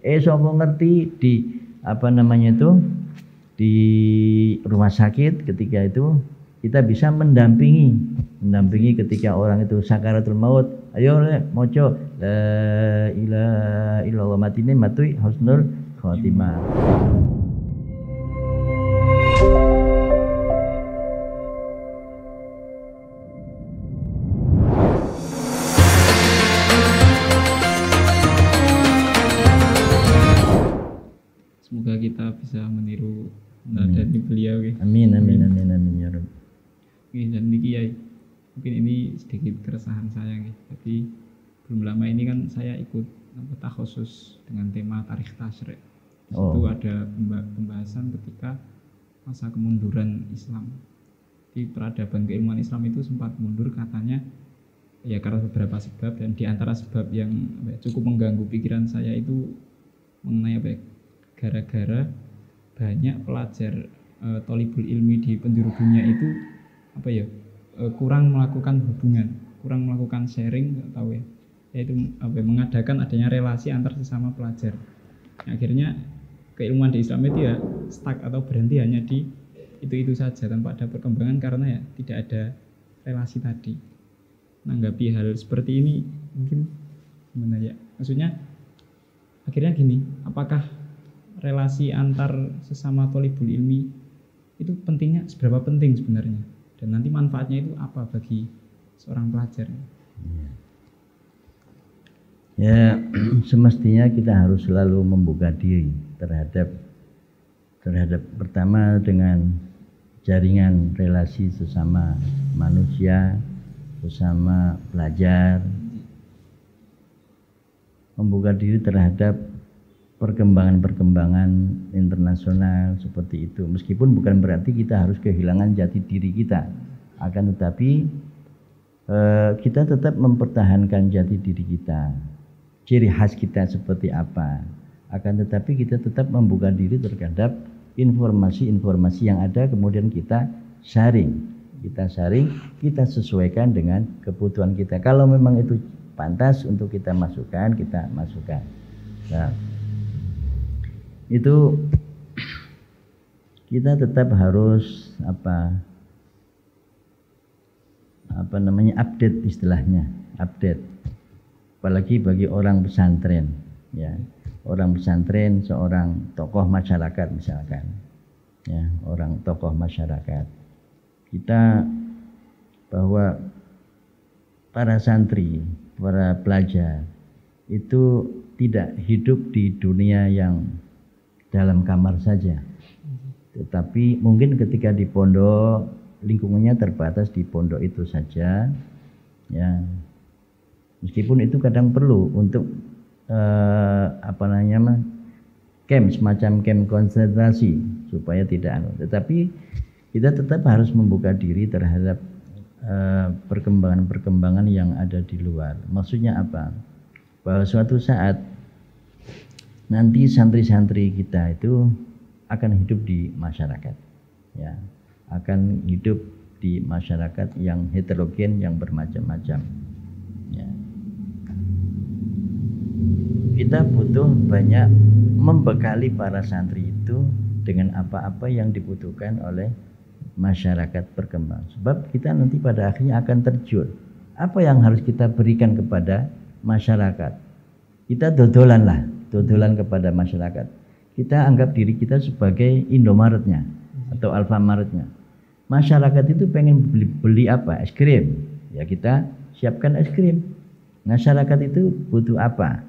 Sapa ngerti di apa namanya itu di rumah sakit ketika itu kita bisa mendampingi ketika orang itu sakaratul maut. Ayo moco la ilaha illallah matine matui husnul khotimah. Semoga kita bisa meniru dari beliau. Amin ya Rabb. Dan niki ya, mungkin ini sedikit keresahan saya nih. Jadi belum lama ini kan saya ikut takhusus dengan tema tarikh tasyrik. Itu ada pembahasan ketika masa kemunduran Islam. Di peradaban keilmuan Islam itu sempat mundur katanya ya karena beberapa sebab, dan di antara sebab yang cukup mengganggu pikiran saya itu mengenai gara-gara banyak pelajar thalibul ilmi di penjuru dunia itu kurang melakukan hubungan, kurang melakukan sharing, yaitu mengadakan adanya relasi antar sesama pelajar. Akhirnya keilmuan di Islam itu ya stuck atau berhenti hanya di itu saja tanpa ada perkembangan karena ya tidak ada relasi tadi. Menanggapi hal seperti ini mungkin gimana ya? Maksudnya akhirnya gini, apakah relasi antar sesama thalibul ilmi itu pentingnya seberapa penting sebenarnya, dan nanti manfaatnya itu apa bagi seorang pelajar? Ya semestinya kita harus selalu membuka diri terhadap pertama dengan jaringan relasi sesama manusia, sesama pelajar, membuka diri terhadap perkembangan internasional seperti itu. Meskipun bukan berarti kita harus kehilangan jati diri kita, akan tetapi kita tetap mempertahankan jati diri kita, ciri khas kita seperti apa. Akan tetapi kita tetap membuka diri terhadap informasi-informasi yang ada, kemudian kita sharing, kita sesuaikan dengan kebutuhan kita. Kalau memang itu pantas untuk kita masukkan, kita masukkan. Nah, itu kita tetap harus update, istilahnya update, apalagi bagi orang pesantren ya. Orang pesantren seorang tokoh masyarakat misalkan ya, orang tokoh masyarakat kita, bahwa para santri, para pelajar itu tidak hidup di dunia yang dalam kamar saja, tetapi mungkin ketika di pondok lingkungannya terbatas di pondok itu saja ya, meskipun itu kadang perlu untuk semacam camp konsentrasi supaya tidak tetapi kita tetap harus membuka diri terhadap perkembangan yang ada di luar. Maksudnya apa? Bahwa suatu saat nanti santri-santri kita itu akan hidup di masyarakat ya, akan hidup di masyarakat yang heterogen, yang bermacam-macam ya. Kita butuh banyak membekali para santri itu dengan apa-apa yang dibutuhkan oleh masyarakat berkembang. Sebab kita nanti pada akhirnya akan terjun. Apa yang harus kita berikan kepada masyarakat? Kita dodolan kepada masyarakat. Kita anggap diri kita sebagai Indomaretnya atau Alfamaretnya. Masyarakat itu pengen beli apa? Es krim. Ya kita siapkan es krim. Masyarakat itu butuh apa?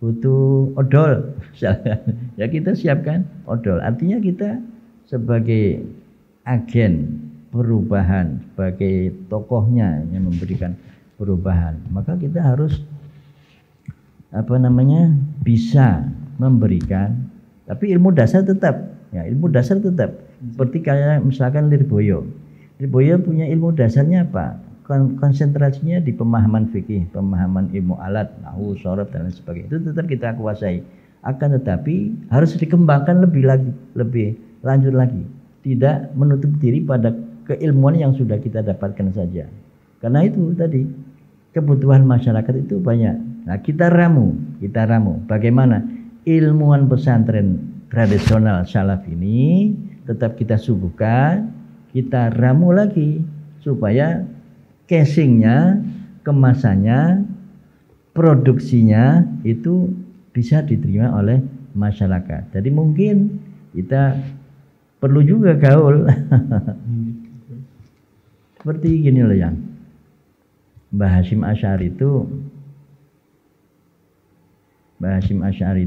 Butuh odol. Ya kita siapkan odol. Artinya kita sebagai agen perubahan, sebagai tokohnya yang memberikan perubahan, maka kita harus bisa memberikan, tapi ilmu dasar tetap seperti kayak misalkan Lirboyo punya ilmu dasarnya apa? Konsentrasinya di pemahaman fikih, pemahaman ilmu alat, nahwu, shorab dan lain sebagainya. Itu tetap kita kuasai. Akan tetapi harus dikembangkan lebih lanjut lagi. Tidak menutup diri pada keilmuan yang sudah kita dapatkan saja. Karena itu tadi kebutuhan masyarakat itu banyak. Nah, kita ramu. Bagaimana ilmuwan pesantren tradisional salaf ini tetap kita suguhkan, kita ramu lagi supaya casingnya, kemasannya, produksinya itu bisa diterima oleh masyarakat. Jadi mungkin kita perlu juga gaul. Seperti gini loh yang Mbah Hasyim Asy'ari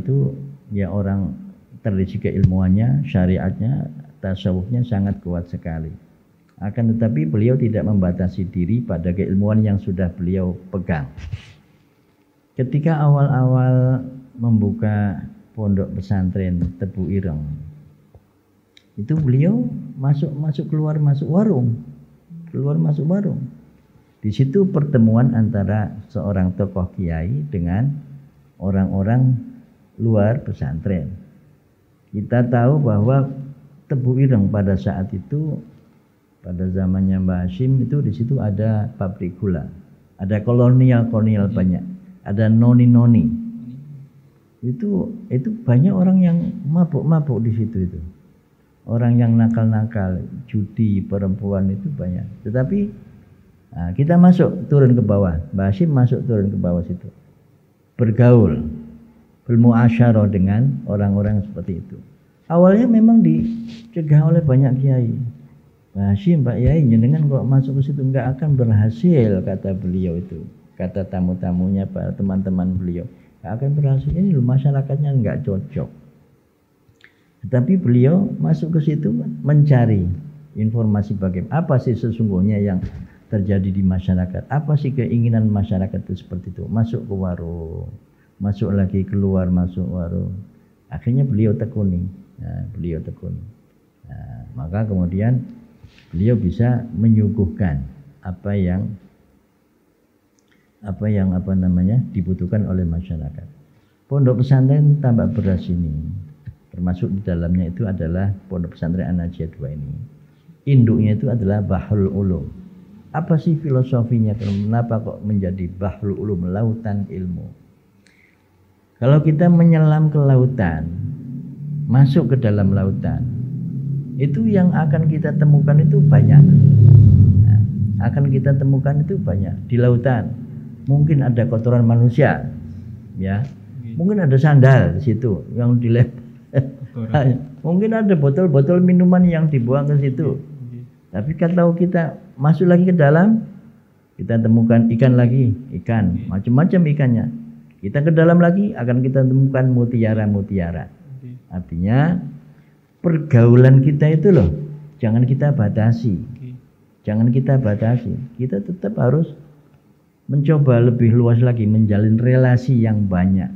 itu ya orang tradisi keilmuannya, syariatnya, tasawufnya sangat kuat sekali. Akan tetapi beliau tidak membatasi diri pada keilmuan yang sudah beliau pegang. Ketika awal-awal membuka pondok pesantren Tebu Ireng, itu beliau masuk keluar masuk warung. Di situ pertemuan antara seorang tokoh kiai dengan orang-orang luar pesantren. Kita tahu bahwa Tebu Ireng pada saat itu, pada zamannya Mbah Hasyim itu di situ ada pabrik gula, ada kolonial banyak, ada noni. Itu banyak orang yang mabuk di situ itu. Orang yang nakal-nakal, judi, perempuan itu banyak. Tetapi kita turun ke bawah. Mbah Hasyim turun ke bawah situ. Bergaul, bermuasyarah dengan orang-orang seperti itu. Awalnya memang dicegah oleh banyak kiai. Mbah Hasyim, Pak Yai, jenengan kok masuk ke situ enggak akan berhasil, kata beliau itu. Kata tamu-tamunya, para teman-teman beliau, enggak akan berhasil. Ini loh, masyarakatnya enggak cocok. Tetapi beliau masuk ke situ mencari informasi bagaimana, apa sih sesungguhnya yang terjadi di masyarakat, apa sih keinginan masyarakat itu seperti itu. Masuk ke warung, masuk lagi keluar, masuk warung. Akhirnya beliau tekuni. Maka kemudian beliau bisa menyuguhkan apa yang dibutuhkan oleh masyarakat. Pondok pesantren Tambak Beras ini termasuk di dalamnya itu adalah Pondok Pesantren An-Najiyah 2 ini. Induknya itu adalah Bahrul Ulum. Apa sih filosofinya? Kenapa kok menjadi Bahrul Ulum, lautan ilmu? Kalau kita menyelam ke lautan, masuk ke dalam lautan, itu yang akan kita temukan itu banyak. Di lautan. Mungkin ada kotoran manusia, ya. Mungkin ada sandal di situ yang dilempar. Mungkin ada botol-botol minuman yang dibuang ke situ. Tapi kalau kita masuk lagi ke dalam, kita temukan ikan, macam-macam ikannya. Kita ke dalam lagi akan kita temukan mutiara. Artinya pergaulan kita itu loh, jangan kita batasi. Kita tetap harus mencoba lebih luas lagi, menjalin relasi yang banyak.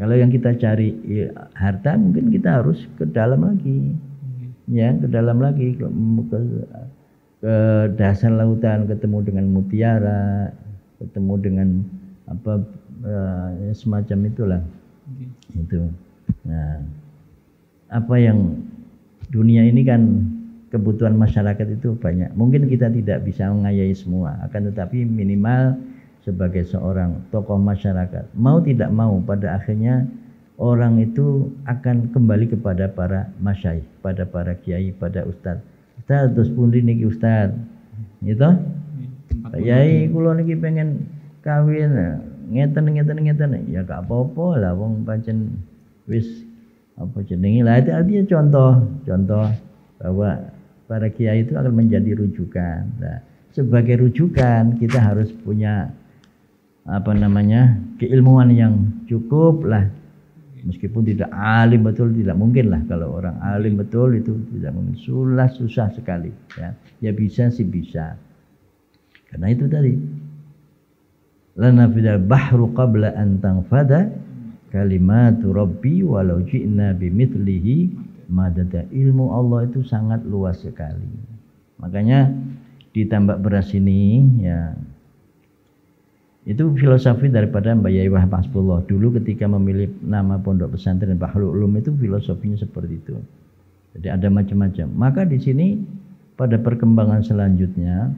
Kalau yang kita cari harta, mungkin kita harus ke dalam lagi, ke dasar lautan, ketemu dengan mutiara, ketemu dengan semacam itulah. Itu. Nah, apa yang dunia ini kan kebutuhan masyarakat itu banyak. Mungkin kita tidak bisa mengayahi semua, akan tetapi minimal sebagai seorang tokoh masyarakat, mau tidak mau pada akhirnya orang itu akan kembali kepada para masyayikh, pada para kiai, pada ustaz. Ustaz terus pundi niki ustaz, gitu? Pak Yai, kula niki pengen kawin, ngeten, ya gak apa-apa lah, wong pancen wis apa jenenge lah. Itu artinya contoh bahwa para kiai itu akan menjadi rujukan. Nah, sebagai rujukan kita harus punya keilmuan yang cukup lah. Meskipun tidak alim betul, tidak mungkin lah. Kalau orang alim betul itu tidak mungkin, susah sekali ya. Ya bisa sih bisa. Karena itu tadi, lana fidal bahru qabla an tanfada kalimatu rabbi walau ji'na bimithlihi madada. Ilmu Allah itu sangat luas sekali. Makanya di Tambak Beras ini ya, itu filosofi daripada Mbak Yai Wahab Hasbullah dulu ketika memilih nama pondok pesantren Bahrul Ulum, itu filosofinya seperti itu. Jadi ada macam-macam. Maka di sini pada perkembangan selanjutnya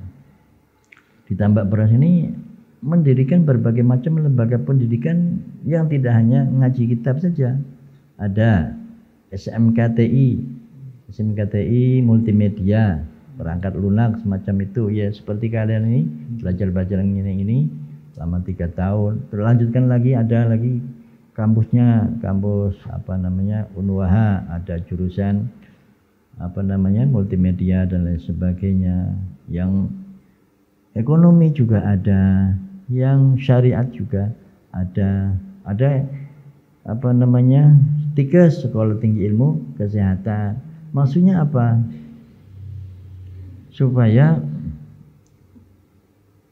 di Tambak Beras ini mendirikan berbagai macam lembaga pendidikan yang tidak hanya ngaji kitab saja. Ada SMKTI multimedia, perangkat lunak semacam itu ya, seperti kalian ini belajar yang ini selama 3 tahun. Terlanjutkan lagi, ada lagi kampusnya, kampus Unwaha, ada jurusan multimedia dan lain sebagainya. Yang ekonomi juga ada, yang syariat juga ada TIKES, Sekolah Tinggi Ilmu Kesehatan. Maksudnya apa? Supaya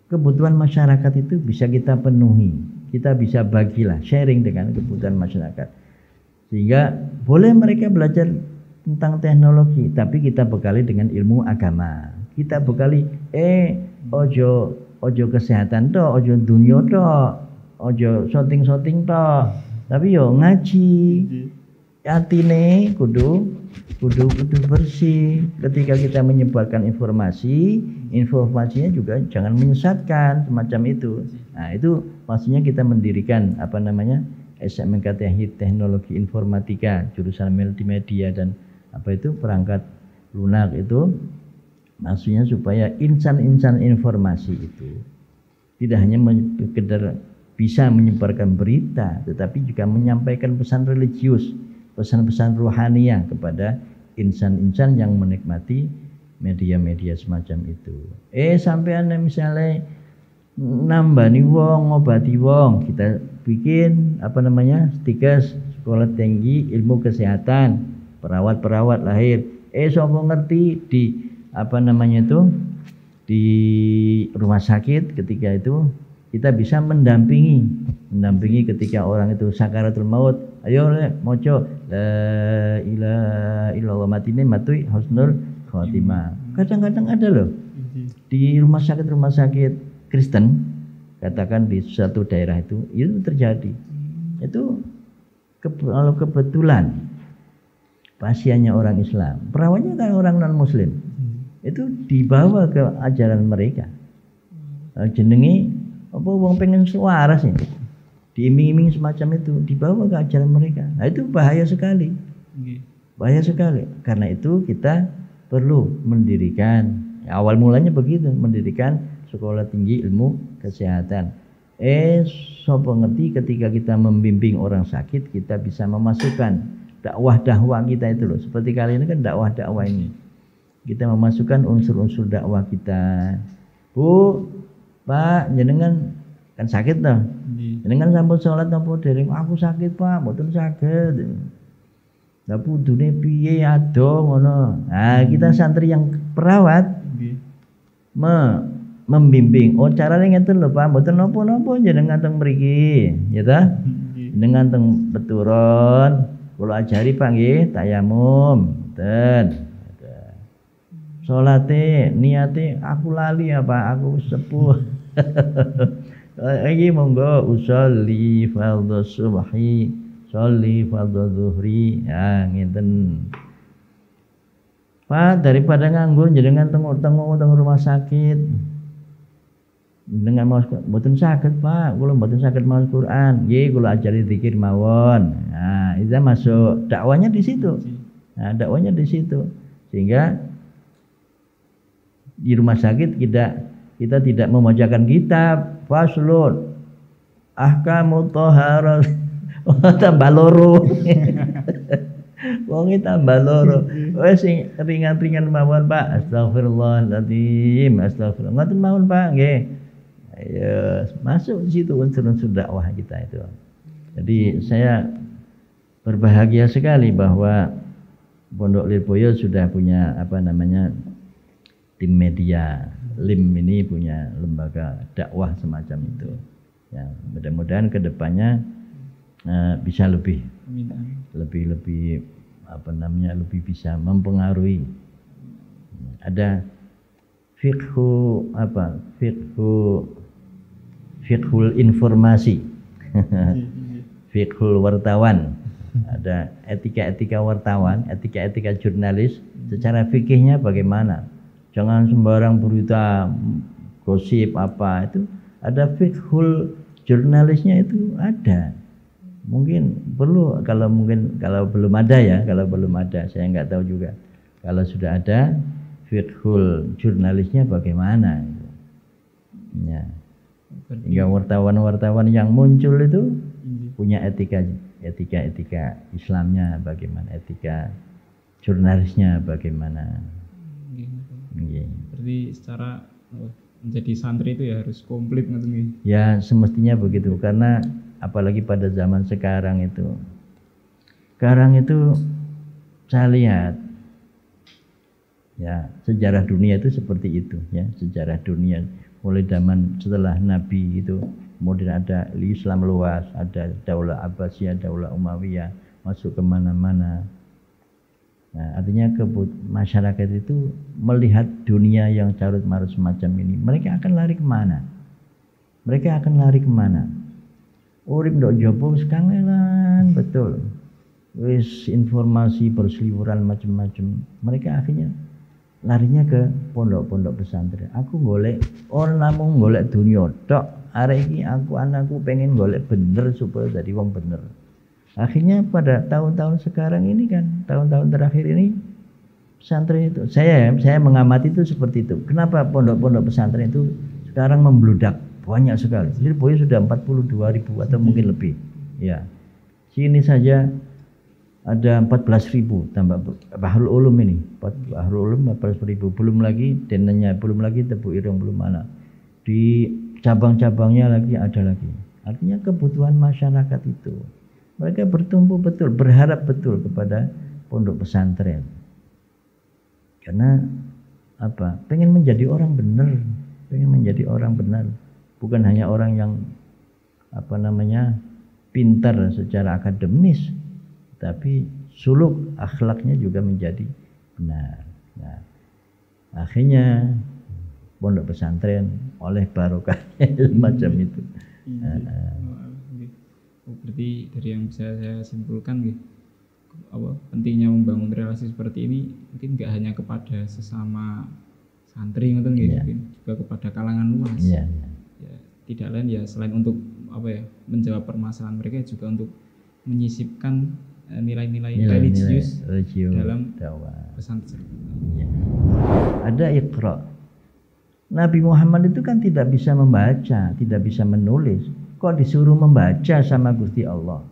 kebutuhan masyarakat itu bisa kita penuhi, kita bisa bagilah, sharing dengan kebutuhan masyarakat, sehingga boleh mereka belajar tentang teknologi, tapi kita bekali dengan ilmu agama. Kita bekali ojo kesehatan toh, ojo dunia toh, ojo shooting toh, tapi yo ngaji. Atine kudu bersih. Ketika kita menyebarkan informasinya juga jangan menyesatkan semacam itu. Nah, itu maksudnya kita mendirikan SMK Teknologi Informatika, jurusan multimedia dan perangkat lunak itu, maksudnya supaya insan informasi itu tidak hanya sekedar bisa menyebarkan berita, tetapi juga menyampaikan pesan religius, pesan-pesan rohaniah kepada insan-insan yang menikmati media-media semacam itu. Sampean misalnya nambani wong, ngobati wong, kita bikin TIKES, Sekolah Tinggi Ilmu Kesehatan, perawat lahir. Sapa ngerti di di rumah sakit, ketika itu kita bisa mendampingi ketika orang itu sakaratul maut. Ayo moco la ilaha illallah, matine matui husnul khotimah. Kadang-kadang ada loh di rumah sakit Kristen, katakan di suatu daerah itu terjadi. Itu kalau kebetulan pasiennya orang Islam, perawatnya kan orang non Muslim, itu dibawa ke ajaran mereka. Jenengi apa wong pengen waras ini, diiming-iming semacam itu, dibawa ke ajaran mereka. Nah, itu bahaya sekali. Karena itu kita perlu mendirikan, awal mulanya begitu, mendirikan Sekolah Tinggi Ilmu Kesehatan. Sopo ngerti ketika kita membimbing orang sakit, kita bisa memasukkan dakwah kita itu loh. Seperti kali ini kan dakwah ini. Kita memasukkan unsur-unsur dakwah kita. Bu, Pak, jenengan kan sakit toh. Jenengan sampun salat napa dereng? Aku sakit, Pak, mboten saged. Lah pudune piye ado ngono. Nah, kita santri yang perawat membimbing. Carane ngeten lho, Pak, mboten napa-napa jenengan teng mriki, ya ta? Jenengan teng peturun, kula ajari Pak nggih, tayamum, mboten. Salate niate aku lali ya Pak, aku sepuh. Iki monggo usolli fardhu subhi, sholli fardhu zuhri, ya ngeten. Pak, daripada nganggur jenengan teng rumah sakit. Dengan mau mboten saged Pak, kula mboten saged maos Quran. Nggih, kula ajari zikir mawon. Nah, itu masuk dakwanya di situ. Nah, dakwanya di situ. Sehingga di rumah sakit kita tidak membacakan kitab faslun ahkamut thaharah. Tambah loro. Wong tambah loro. Wes sing ringan-ringan mawon Pak. Astagfirullahaladzim, astagfirullah. Ngoten mawon Pak, nggih. Ayo masuk di situ unsur-unsur dakwah kita itu. Jadi saya berbahagia sekali bahwa Pondok Lirboyo sudah punya tim media. LIM ini punya lembaga dakwah semacam itu. Ya, mudah-mudahan kedepannya bisa lebih bisa mempengaruhi. Ada fiqhul informasi, fiqhul wartawan, ada etika wartawan, etika jurnalis, secara fikihnya bagaimana. Jangan sembarang berita gosip itu Ada fiqhul jurnalisnya itu ada. Mungkin perlu kalau belum ada ya, kalau belum ada saya nggak tahu juga. Kalau sudah ada fiqhul jurnalisnya bagaimana? Ya. Hingga wartawan-wartawan yang muncul itu punya etika Islamnya bagaimana, etika jurnalisnya bagaimana. Berarti secara menjadi santri itu ya harus komplit gitu. Ya semestinya begitu, karena apalagi pada zaman sekarang itu saya lihat ya sejarah dunia itu seperti itu ya, sejarah dunia mulai zaman setelah Nabi itu kemudian ada Islam luas, ada Daulah Abbasiyah, Daulah Umayyah masuk kemana-mana. Nah, artinya masyarakat itu melihat dunia yang carut marut semacam ini, mereka akan lari kemana? Urip ndok jopo wis kangelan betul. Wis informasi berseliweran macam-macam. Mereka akhirnya larinya ke pondok-pondok pesantren. Aku golek namung golek dunia tok. Arek iki anakku pengen golek bener supaya jadi wong bener. Akhirnya pada tahun-tahun sekarang ini kan, tahun-tahun terakhir ini pesantren itu saya mengamati itu seperti itu. Kenapa pondok-pondok pesantren itu sekarang membludak? Banyak sekali. Jadi poin sudah 42.000 atau mungkin lebih. Ya. Sini saja ada 14.000 tambah Bahrul Ulum ini. Bahrul Ulum 14.000, belum lagi denanya, belum lagi Tebu Ireng, belum mana. Di cabang-cabangnya lagi ada lagi. Artinya kebutuhan masyarakat itu. Mereka bertumbuh betul, berharap betul kepada pondok pesantren. Karena apa? Pengen menjadi orang benar, bukan hanya orang yang pintar secara akademis, tapi suluk akhlaknya juga menjadi benar. Nah, akhirnya pondok pesantren oleh barokahnya semacam itu. Berarti dari yang bisa saya simpulkan pentingnya membangun relasi seperti ini mungkin nggak hanya kepada sesama santri mungkin juga kepada kalangan luas. Ya, tidak lain ya selain untuk menjawab permasalahan mereka, juga untuk menyisipkan nilai-nilai religius dalam pesantren. Ya. Ada Iqra. Nabi Muhammad itu kan tidak bisa membaca, tidak bisa menulis. Kok disuruh membaca sama Gusti Allah?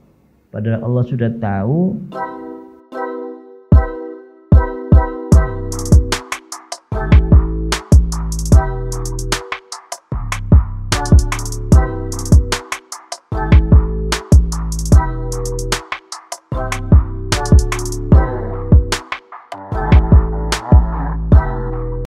Padahal Allah sudah tahu